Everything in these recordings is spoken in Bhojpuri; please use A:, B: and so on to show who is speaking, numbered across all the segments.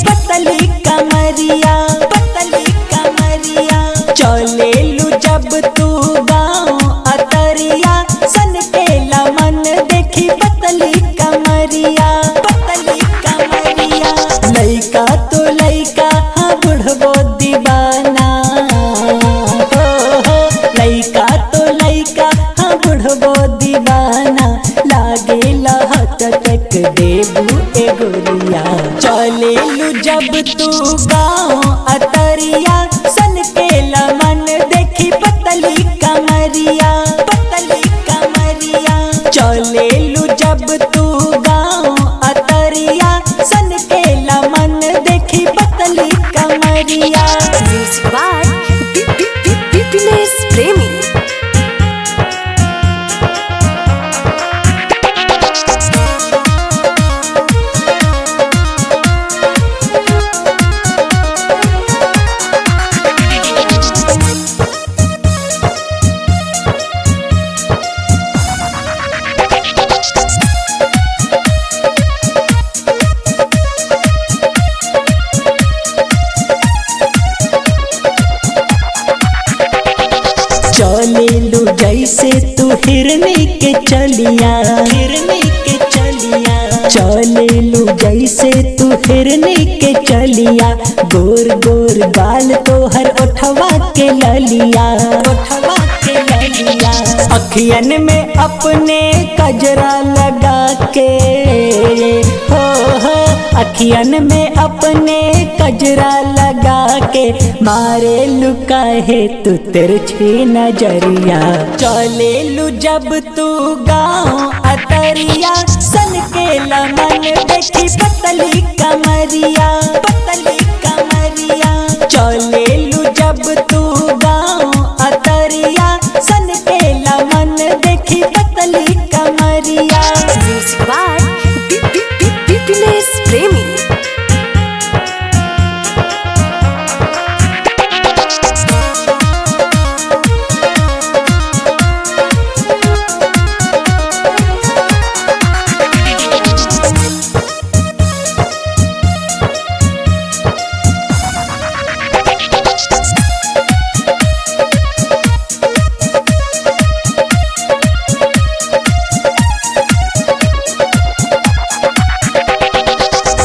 A: पतली कमरिया, पतली कमरिया। चले लू जब तू गाँव अतरिया, सन के मन देखी पतली कमरिया, पतली कमरिया। लइका तो लइका हाँ बुढ़बो दीवाना, हो लइका तो लइका हाँ बुढ़बो दीवाना। लागे लहत तक देबू ए गोरिया। चले लू जब तू गाँव अतरिया, सन के मन देखी पतली कमरिया, पतली कमरिया। चले लू जब तू गाँव अतरिया, सन के मन देखी पतली कमरिया।
B: Music by Pipines Premi।
A: चले लू जैसे तू हिरनी के चलिया, हिरनी के चलिया। चले लू जैसे तू हिरनी के चलिया। गोर गोर बाल तोहर ओठवा के ललिया, ओठवा के ललिया। अखियन में अपने कजरा लगा के, हो अखियन में अपने कजरा लगा के। मारे लुका है तू तिरछी नजरिया। चले लू जब तू गाँव अतरिया, सन के मन देखी पतली कमरिया, पतली कमरिया। चले लू जब तू गाँव अतरिया, सन के मन देखी पतली कमरिया।
B: Music by Pipines Premi।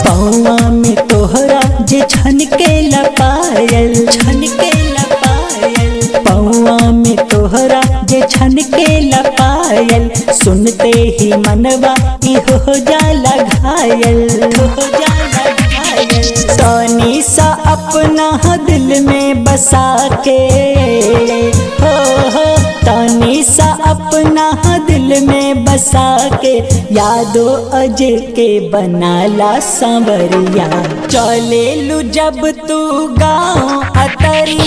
A: पौआ में तोहरा जे छनके लपायल, छनके लपायल। पौआ में तोहरा जे छनके लपायल, सुनते ही मनवा हो जाला घायल, हो जाला घायल। तनी सा अपना दिल में बसा के, हो तनी सा अपना दिल में बसा के। यादो अजय के बनाला सांवरिया। चले लू जब तू गाँव अतरिया,